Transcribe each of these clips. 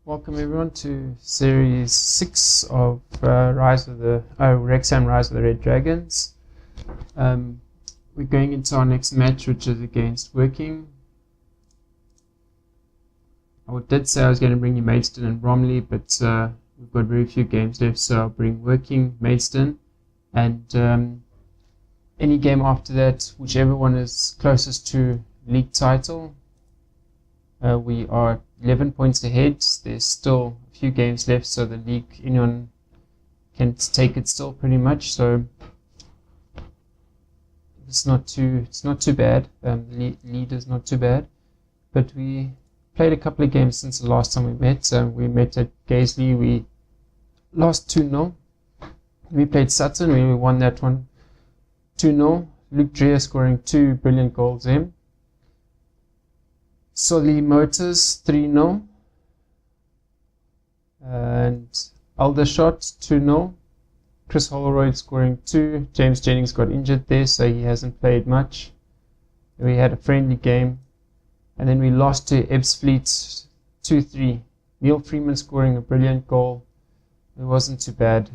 Welcome everyone to Series 6 of Wrexham Rise of the Red Dragons. We're going into our next match, which is against Working. I did say I was going to bring you Maidstone and Bromley, but we've got very few games left, so I'll bring Working, Maidstone, and any game after that, whichever one is closest to league title. We are 11 points ahead. There's still a few games left, so the league, anyone can take it still pretty much. So it's not too bad. The lead is not too bad. But we played a couple of games since the last time we met. We met at Gaisley. We lost 2-0. We played Sutton. We won that one 2-0. Luke Dreher scoring 2 brilliant goals in. Solly Motors 3-0 and Aldershot 2-0. Chris Holroyd scoring 2. James Jennings got injured there, so he hasn't played much. We had a friendly game, and then we lost to Ebbsfleet 2-3. Neil Freeman scoring a brilliant goal. It wasn't too bad.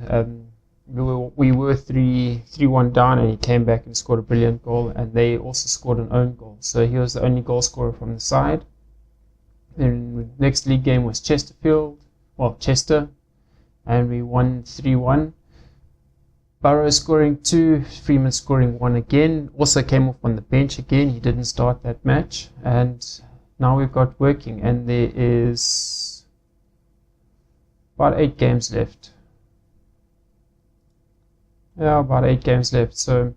We were 3-1 down, and he came back and scored a brilliant goal, and they also scored an own goal, so he was the only goal scorer from the side. Then the next league game was Chester, and we won 3-1. Burrows scoring 2, Freeman scoring 1 again, also came off on the bench again. He didn't start that match, and now we've got Working, and there is about 8 games left. Yeah, about 8 games left. So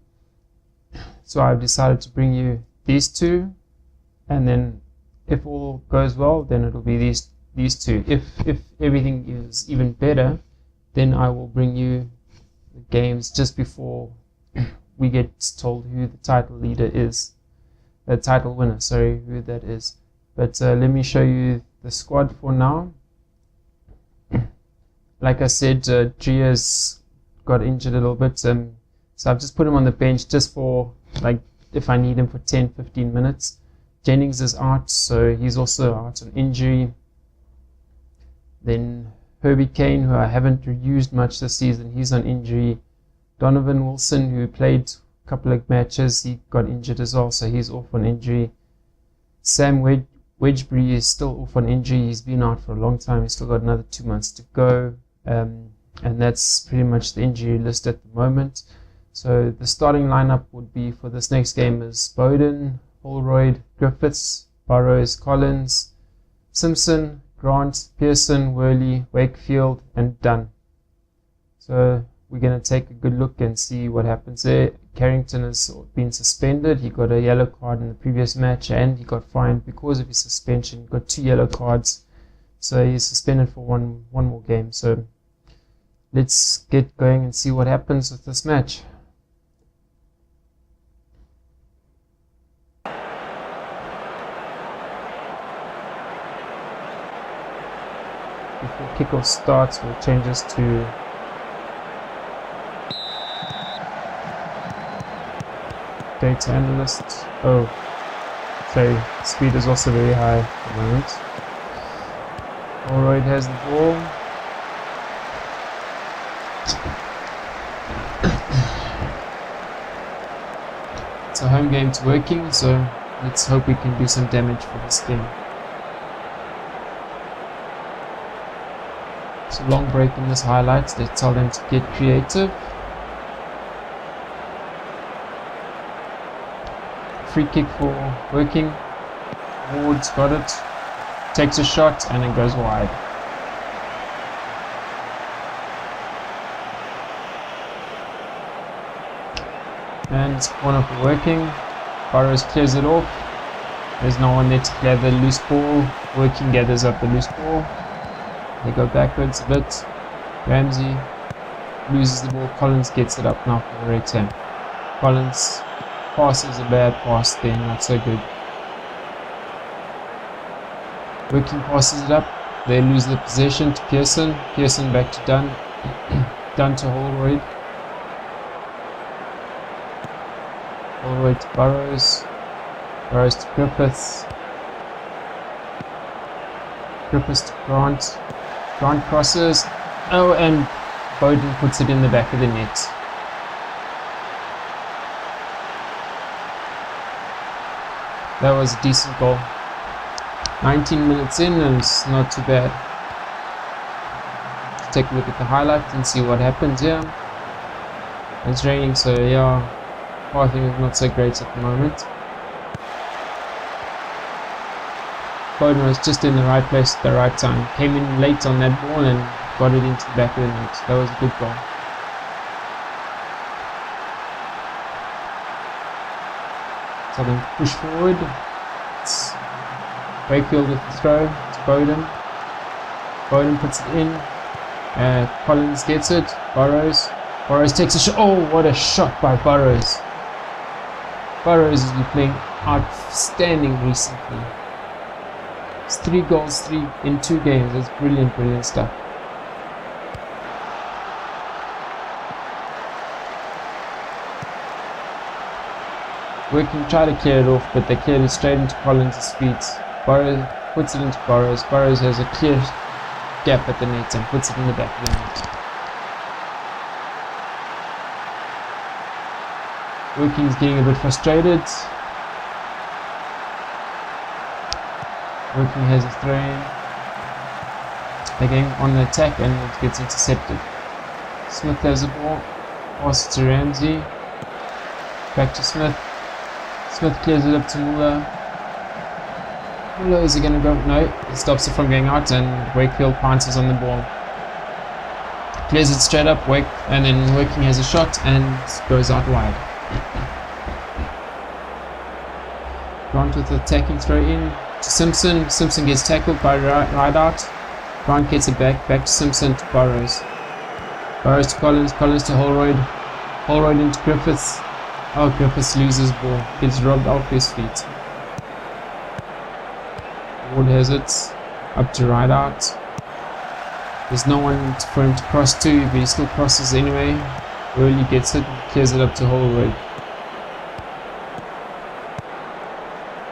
I've decided to bring you these two, and then if all goes well, then it'll be these two. If everything is even better, then I will bring you the games just before we get told who the title leader is, the title winner. Sorry, who that is. But let me show you the squad for now. Like I said, Dreher's got injured a little bit, so I've just put him on the bench just for, like, if I need him for 10-15 minutes. Jennings is out, so he's also out on injury. Then Herbie Kane, who I haven't used much this season, he's on injury. Donovan Wilson, who played a couple of matches, he got injured as well, so he's off on injury. Sam Wedgbury is still off on injury. He's been out for a long time. He's still got another 2 months to go. And that's pretty much the injury list at the moment. So the starting lineup would be for this next game is Bowden, Holroyd, Griffiths, Burrows, Collins, Simpson, Grant, Pearson, Worley, Wakefield, and Dunn. So we're going to take a good look and see what happens there. Carrington has been suspended. He got a yellow card in the previous match, and he got fined because of his suspension. He got 2 yellow cards, so he's suspended for one more game. So let's get going and see what happens with this match. Before kickoff starts, we'll change this to data analyst. Oh, sorry, speed is also very high at the moment. Holroyd has the ball. It's a home game to Working, so let's hope we can do some damage for this game. It's a long break in this highlights. Let's tell them to get creative. Free kick for Working. Ward's got it. Takes a shot and it goes wide. And it's corner for Working. Burrows clears it off. There's no one there to clear the loose ball. Working gathers up the loose ball. They go backwards a bit. Ramsey loses the ball. Collins gets it up now for Wrexham. Collins passes a bad pass there, not so good. Working passes it up. They lose the possession to Pearson. Pearson back to Dunn. Dunn to Holroyd. Holroyd to Burrows. Burrows to Griffiths. Griffiths to Grant. Grant crosses. Oh, and Bowden puts it in the back of the net. That was a decent goal. 19 minutes in and it's not too bad. Let's take a look at the highlights and see what happens here. It's raining, so yeah, pathing is not so great at the moment. Bowden was just in the right place at the right time. Came in late on that ball and got it into the back of the net. That was a good goal. So then push forward. It's Wakefield with the throw. It's Bowden. Bowden puts it in. Collins gets it. Burrows. Burrows takes a shot. Oh, what a shot by Burrows. Burrows has been playing outstanding recently. It's 3 goals in 2 games. That's brilliant, brilliant stuff. Working, try to clear it off, but they cleared it straight into Collins' feet. Burrows puts it into Burrows. Burrows has a clear gap at the net and puts it in the back of the net. Working's getting a bit frustrated. Working has a throw in. They're going on the attack and it gets intercepted. Smith has the ball. Pass it to Ramsey. Back to Smith. Smith clears it up to Muller. Muller, is he going to go? No, he stops it from going out and Wakefield pounces on the ball. Clears it straight up, and then Working has a shot and goes out wide. Grant with the attacking throw in to Simpson. Simpson gets tackled by Rideout. Grant gets it back to Simpson to Burrows. Burrows to Collins. Collins to Holroyd. Holroyd into Griffiths. Oh, Griffiths loses ball. Gets robbed off his feet. Ward has it. Up to Rideout. There's no one for him to cross to, but he still crosses anyway. Early gets it. Clears it up to Holroyd.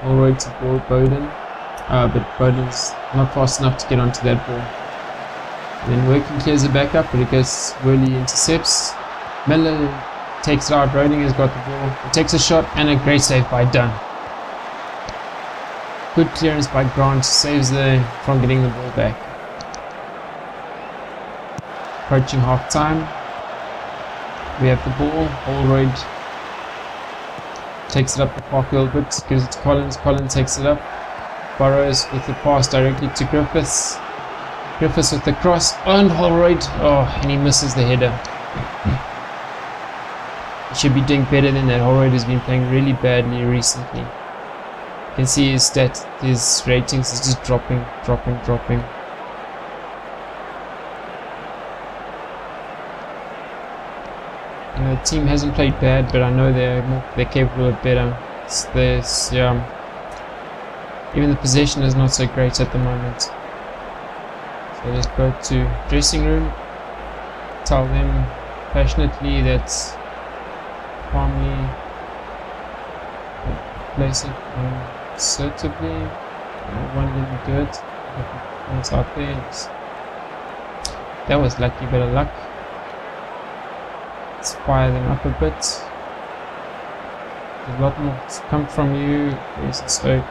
Holroyd to Bowden. But Bowden's not fast enough to get onto that ball. And then Working clears it back up, but it goes Worley intercepts. Miller takes it out. Roding has got the ball. He takes a shot and a great save by Dunn. Good clearance by Grant, saves from getting the ball back. Approaching half time. We have the ball. Holroyd takes it up the park a little bit, gives it to Collins. Collins takes it up. Burrows with the pass directly to Griffiths. Griffiths with the cross and Holroyd. Oh, and he misses the header. He should be doing better than that. Holroyd has been playing really badly recently. You can see his ratings is just dropping. And the team hasn't played bad, but I know they're capable of better. Even the possession is not so great at the moment. So let's go to dressing room. Tell them passionately that calmly place it assertively. Won't let me do it. It's out there. That was lucky, bit of luck. Let's fire them up a bit. There's a lot more to come from you. There's a Stoke.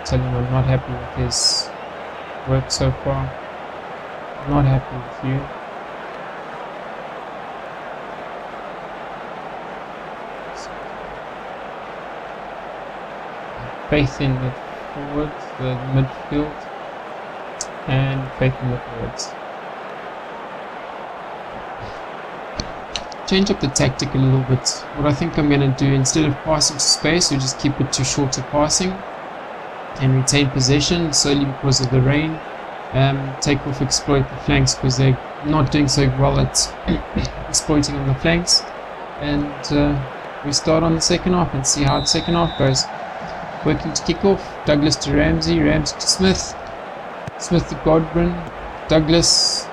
Tell him I'm not happy with his work so far. I'm not happy with you. Faith in the forwards, the midfield, and faith in the forwards. Change up the tactic a little bit. What I think I'm going to do, instead of passing to space, we just keep it to shorter passing and retain possession solely because of the rain. Take off, exploit the flanks because they're not doing so well at exploiting on the flanks. And we start on the second half and see how the second half goes. Working to kick off. Douglas to Ramsey. Ramsey to Smith. Smith to Godwin. Douglas.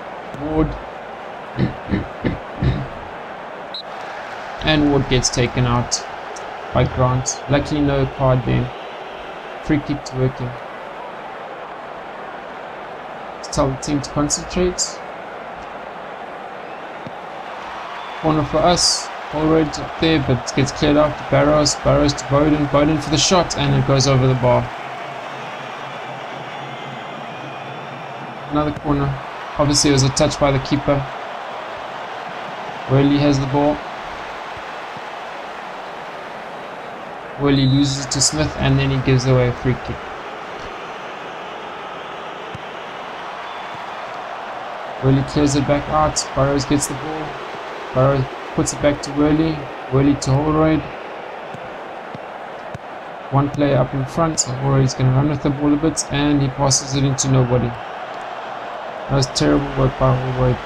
Ward. And Ward gets taken out by Grant. Luckily no card there. Free kick to Working. tell the team to concentrate. Corner for us. Already up there, but it gets cleared out to Barrows. Barrows to Bowden. Bowden for the shot, and it goes over the bar. Another corner. Obviously, it was a touch by the keeper. Worley has the ball. Worley loses it to Smith, and then he gives away a free kick. Worley clears it back out. Burrows gets the ball. Burrows puts it back to Worley. Worley to Holroyd. One player up in front, so Holroyd's going to run with the ball a bit, and he passes it into nobody. That was terrible work by Holroyd.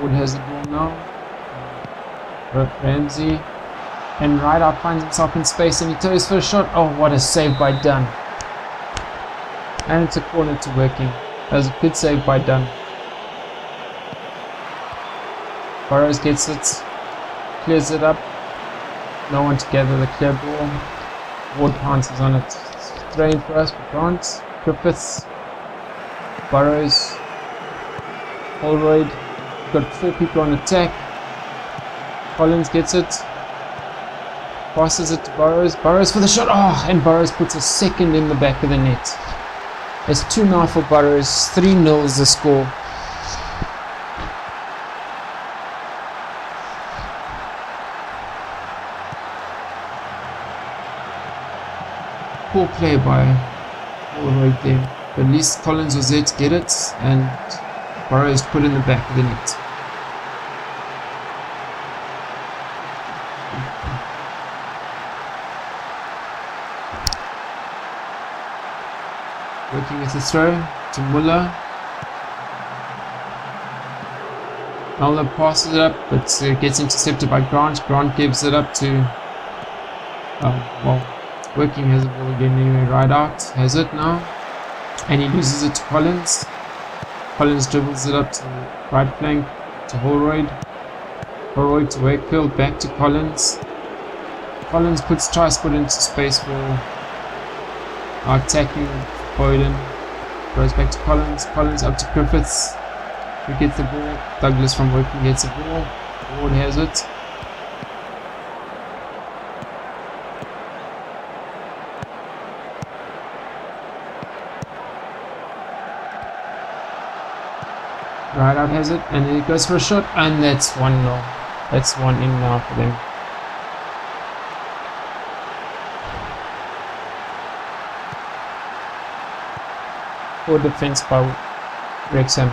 Ward has the ball now. Ramsey. And Ryder finds himself in space, and he throws for a shot. Oh, what a save by Dunn. And it's a corner to Working. That was a good save by Dunn. Burrows gets it, clears it up. No one to gather the clear ball. Ward pounces on it. Throw in for us, but can't. Griffiths. Burrows. Holroyd. Got 4 people on attack. Collins gets it. Passes it to Burrows. Burrows for the shot. Oh, and Burrows puts a second in the back of the net. It's 2 now for Burrows. 3-0 is the score. Poor play by Holroyd there. But at least Collins was there to get it, and Burrows put in the back of the net. Working with the throw to Muller. Muller passes it up, but gets intercepted by Grant. Grant gives it up to Working has the ball again anyway. Right out has it now, and he loses it to Collins. Collins dribbles it up to the right flank to Holroyd. Holroyd to Wakefield, back to Collins. Collins tries to put into space for attacking Bowden. Goes back to Collins. Collins up to Griffiths, who gets the ball. Douglas from Working gets the ball. Ward has it. Right out has it, and then it goes for a shot, and that's 1-0. That's 1 in now for them. Poor defense by Wrexham.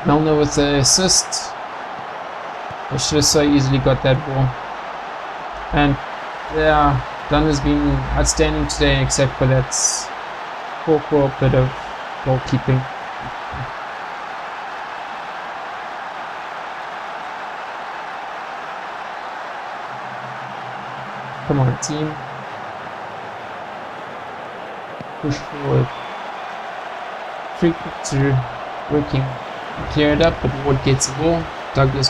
Milner with the assist. They should have so easily got that ball. And yeah, Dunn has been outstanding today, except for that poor bit of goalkeeping. Come on, team. Push forward. Free kick to Working. Clear it up, but Ward gets the ball. Douglas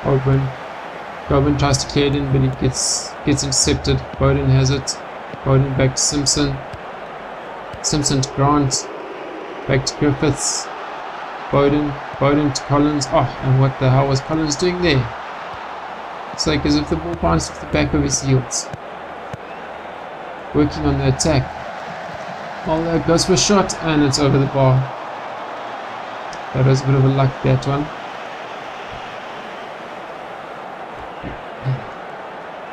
Bowden tries to clear it in, but he gets intercepted. Bowden has it. Bowden back to Simpson. Simpson to Grant. Back to Griffiths. Bowden to Collins. Oh, and what the hell was Collins doing there? It's like as if the ball bounced off the back of his heels. Working on the attack. Mulder goes for a shot, and it's over the bar. That was a bit of a luck, that one.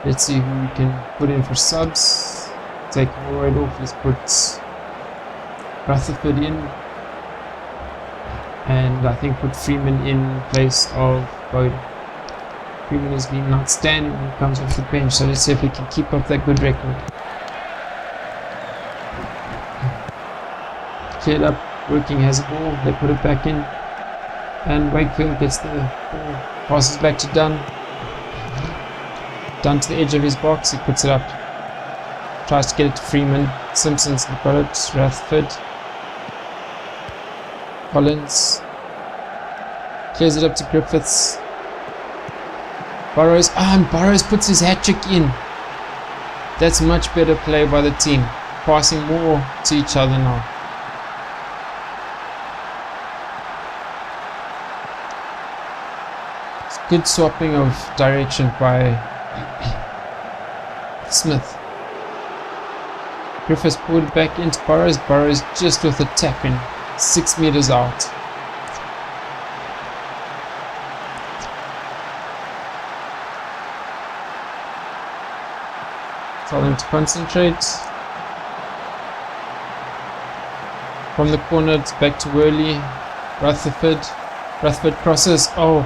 Let's see who we can put in for subs. Take Holroyd off. Let's put Rutherford in, and I think put Freeman in place of Bowden. Freeman has been outstanding when he comes off the bench, so let's see if we can keep up that good record. Cleared up, Working has the ball, they put it back in, and Wakefield gets the ball, passes back to Dunn. Dunn to the edge of his box, he puts it up, tries to get it to Freeman. Simpson's got it, Rutherford. Collins clears it up to Griffiths. Burrows, and Burrows puts his hat-trick in. That's much better play by the team. Passing more to each other now. It's good swapping of direction by Smith. Griffiths pulled it back into Burrows. Burrows just with a tap in. 6 meters out. Tell them to concentrate. From the corner, it's back to Worley. Rutherford. Rutherford crosses. Oh.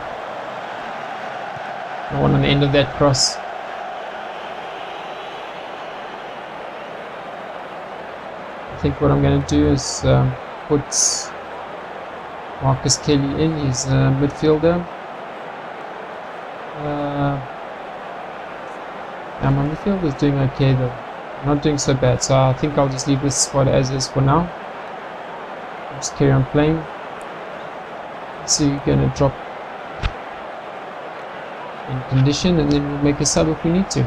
No one on the end of that cross. I think what I'm going to do is put Marcus Kelly in. He's a midfielder. My midfield is doing okay though. Not doing so bad. So I think I'll just leave this squad as is for now. Just carry on playing. So you're going to drop in condition and then we'll make a sub if we need to.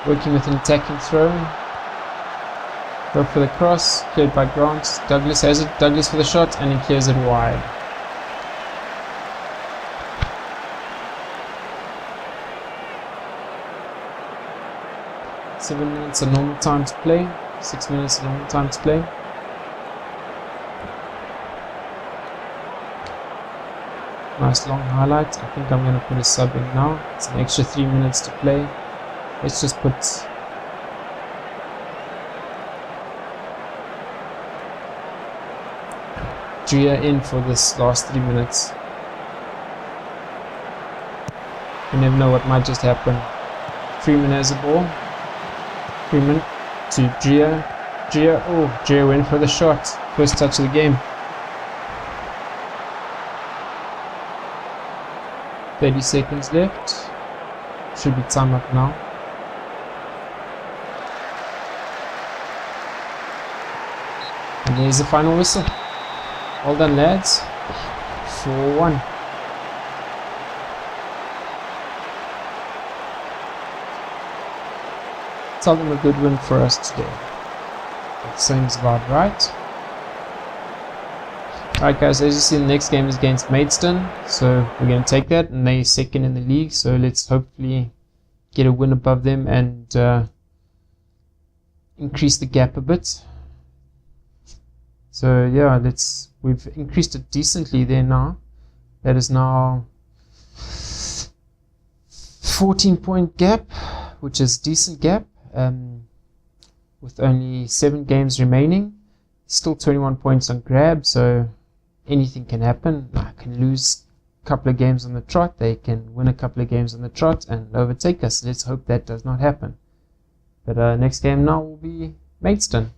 Working with an attacking throw. Go for the cross, cleared by Grant. Douglas has it. Douglas for the shot and he clears it wide. Seven minutes of normal time to play. 6 minutes of normal time to play. Nice long highlight. I think I'm going to put a sub in now. It's an extra 3 minutes to play. Let's just put Gia in for this last 3 minutes. You never know what might just happen. Freeman has the ball. Freeman to Gia. Gia, oh, Gia went for the shot. First touch of the game. 30 seconds left. Should be time up now. And there's the final whistle. Well done, lads. 4-1. Tell them a good win for us today. That seems about right. Alright guys, as you see, the next game is against Maidstone. So we're going to take that, and they're second in the league. So let's hopefully get a win above them and increase the gap a bit. So yeah, we've increased it decently there now. That is now 14-point gap, which is decent gap. With only 7 games remaining, still 21 points on grab, so anything can happen. I can lose a couple of games on the trot, they can win a couple of games on the trot and overtake us. Let's hope that does not happen. But next game now will be Maidstone.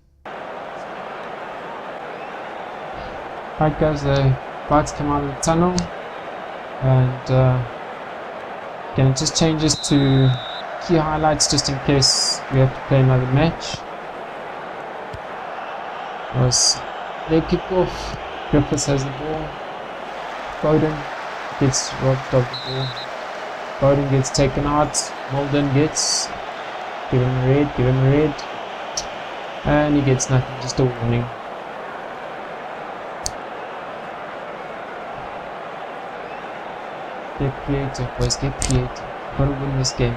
Alright guys, the lights come out of the tunnel and gonna just change this to key highlights just in case we have to play another match. Was their kickoff. Griffiths has the ball. Bowden gets robbed of the ball. Bowden gets taken out. Malden gets. Give him a red, give him a red. And he gets nothing, just a warning. Get creative, boys, get creative. Gotta win this game.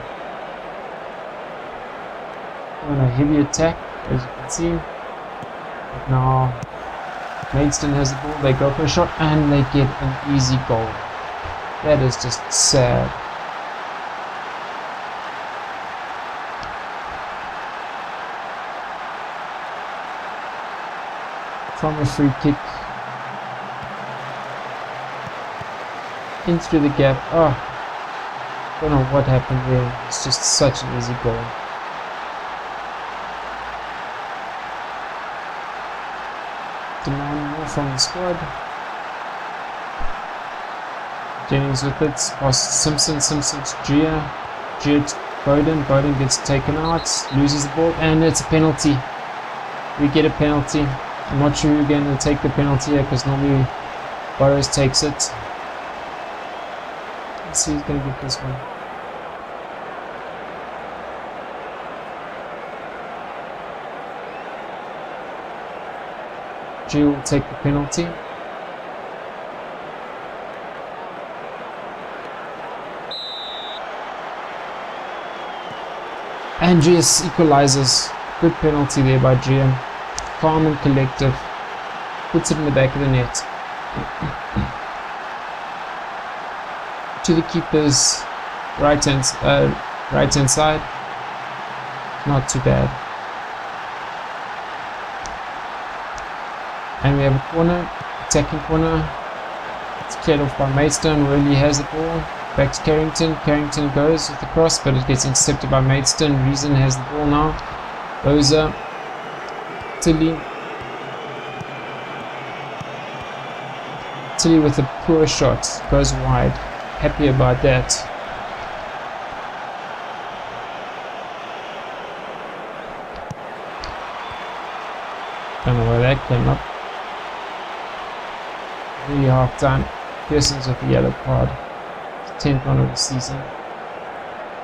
On a heavy attack, as you can see. But now Maidstone has the ball, they go for a shot and they get an easy goal. That is just sad. From a free kick in through the gap. Oh, don't know what happened there. It's just such an easy goal. Demand more from the squad. Jennings with it. Past Simpson. Simpson to Gia. Gia to Bowden. Bowden gets taken out. Loses the ball. And it's a penalty. We get a penalty. I'm not sure who's going to take the penalty here because normally Burrows takes it. Let's see who's going to get this one. Drew will take the penalty. Andreas equalizes. Good penalty there by GM. Calm and collective. Puts it in the back of the net. To the keeper's right hand side. Not too bad. And we have a corner, attacking corner. It's cleared off by Maidstone. Really has the ball. Back to Carrington. Carrington goes with the cross, but it gets intercepted by Maidstone. Reason has the ball now. Boza. Tilly. Tilly with a poor shot. Goes wide. Happy about that. Don't know where that came up. Really half time. Pearson's with the yellow card. 10th one of the season.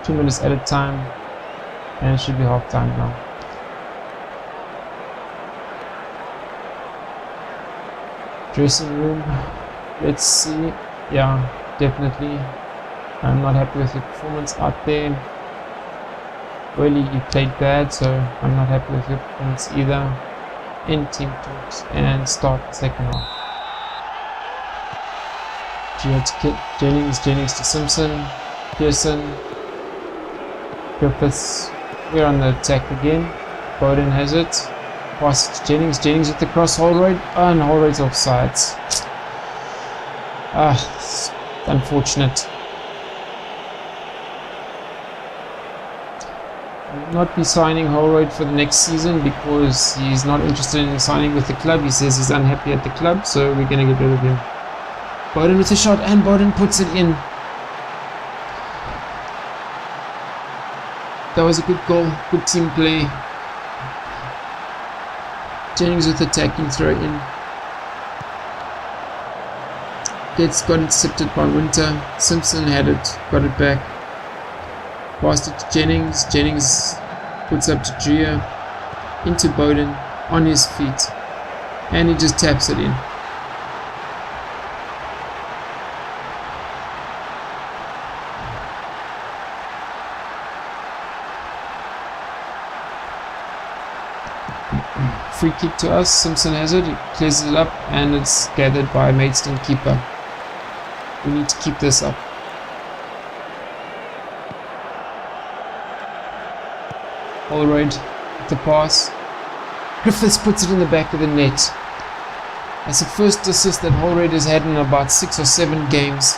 2 minutes at a time. And it should be half time now. Dressing room. Let's see. Yeah, definitely. I'm not happy with the performance out there. Really, you played bad, so I'm not happy with your performance either. End team talks and start the second half. Jennings to Simpson, Pearson, Griffiths. We're on the attack again. Bowden has it. Pass to Jennings. Jennings with the cross. Holroyd. And Holroyd's offsides. It's unfortunate. Will not be signing Holroyd for the next season because he's not interested in signing with the club. He says he's unhappy at the club, so we're going to get rid of him. Bowden with a shot, and Bowden puts it in. That was a good goal, good team play. Jennings with attacking throw in. Got intercepted by Winter. Simpson had it, got it back. Passed it to Jennings. Jennings puts up to Gia. Into Bowden, on his feet. And he just taps it in. Free kick to us. Simpson has it. He clears it up and it's gathered by Maidstone keeper. We need to keep this up. Holroyd with the pass. Griffiths puts it in the back of the net. That's the first assist that Holroyd has had in about 6 or 7 games.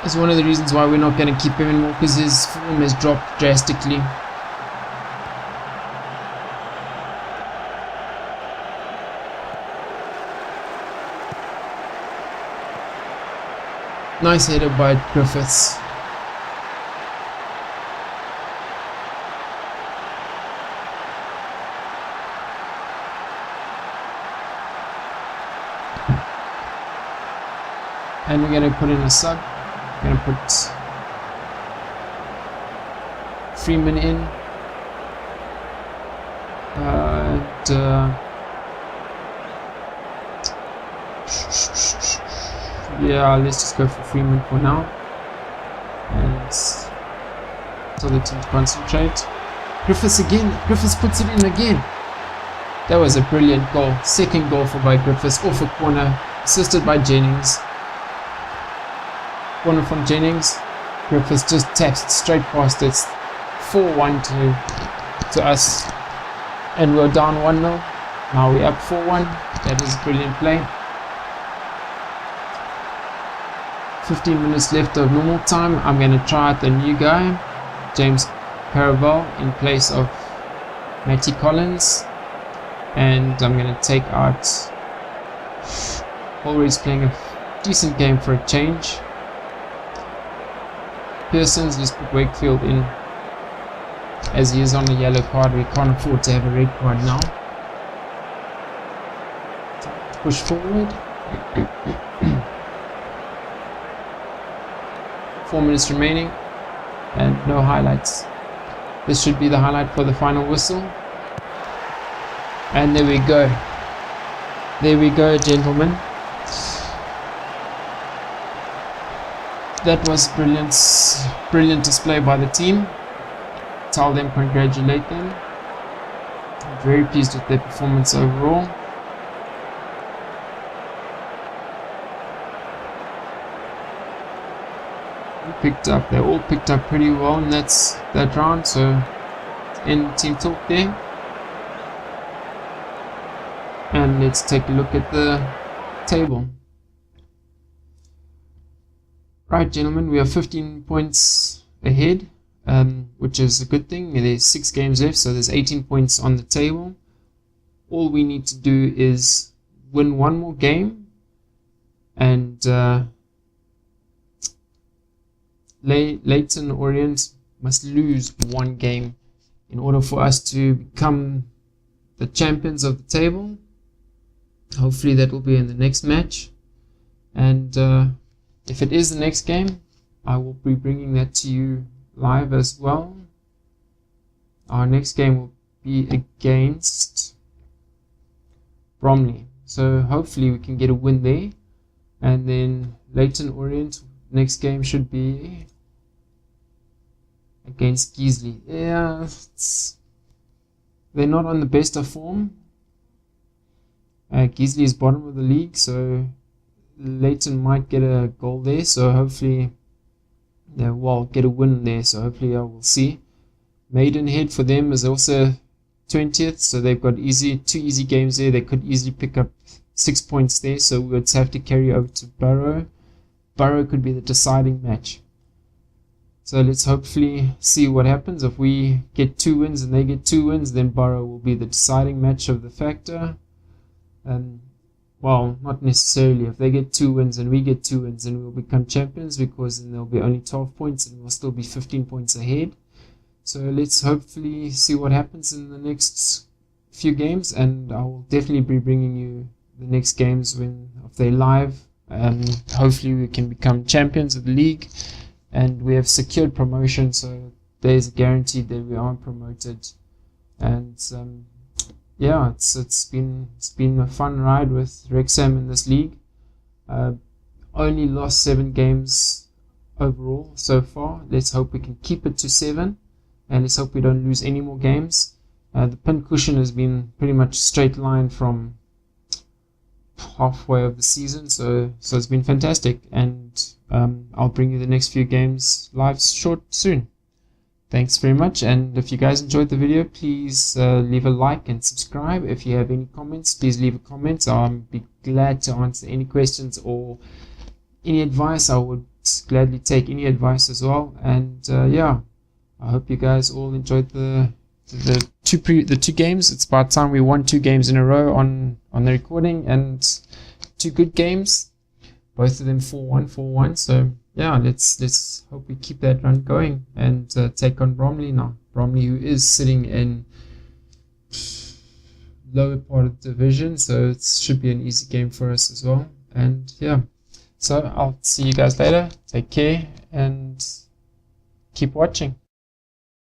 It's one of the reasons why we're not going to keep him anymore, because his form has dropped drastically. Nice header by Griffiths. And we're going to put in a sub. We're going to put Freeman in. Yeah, let's just go for Freeman for now. And tell the team to concentrate. Griffiths again. Griffiths puts it in again. That was a brilliant goal. Second goal for by Griffiths off a corner. Assisted by Jennings. Corner from Jennings. Griffiths just taps it straight past it. 4-1 to us. And we're down 1-0. Now we're up 4-1. That is brilliant play. 15 minutes left of normal time. I'm going to try out the new guy, James Caravel, in place of Matty Collins. And I'm going to take out Holroyd's playing a decent game for a change. Pearson's, let's put Wakefield in. as he is on a yellow card. We can't afford to have a red card now. Push forward. 4 minutes remaining and no highlights. This should be the highlight for the final whistle. And there we go. There we go, gentlemen. That was brilliant display by the team. Tell them, congratulate them. I'm very pleased with their performance overall. They all picked up pretty well in that round, so end team talk there. And let's take a look at the table. Right, gentlemen, we are 15 points ahead, which is a good thing. There's 6 games left, so there's 18 points on the table. All we need to do is win one more game, and Leyton Orient must lose one game in order for us to become the champions of the table. Hopefully that will be in the next match, and if it is the next game, I will be bringing that to you live as well. Our next game will be against Bromley, so hopefully we can get a win there. And then Leyton Orient, next game should be against Geesley. Yeah, they're not on the best of form. Geesley is bottom of the league, so Leyton might get a goal there. So hopefully they will get a win there. So hopefully I will see. Maidenhead for them is also 20th, so they've got 2 easy games there. They could easily pick up 6 points there. So we would have to carry over to Borough. Borough could be the deciding match. So let's hopefully see what happens. If we get 2 wins and they get 2 wins, then Borough will be the deciding match of the factor. Well, not necessarily. If they get 2 wins and we get 2 wins, then we'll become champions, because then there'll be only 12 points and we'll still be 15 points ahead. So let's hopefully see what happens in the next few games, and I will definitely be bringing you the next games if they're live. Hopefully we can become champions of the league, and we have secured promotion, so there's a guarantee that we are promoted. And yeah, it's been a fun ride with Wrexham in this league. Only lost 7 games overall so far. Let's hope we can keep it to 7, and let's hope we don't lose any more games. The pin cushion has been pretty much straight line from halfway of the season, so it's been fantastic, and I'll bring you the next few games live soon. Thanks very much, and if you guys enjoyed the video, please leave a like and subscribe. If you have any comments, please leave a comment. I'll be glad to answer any questions or any advice. I would gladly take any advice as well. And yeah, I hope you guys all enjoyed the 2 games. It's about time we won 2 games in a row on the recording, and 2 good games, both of them 4-1. So yeah, let's hope we keep that run going and take on Bromley now. Bromley, who is sitting in lower part of the division, so it should be an easy game for us as well. And yeah, so I'll see you guys later. Take care and keep watching.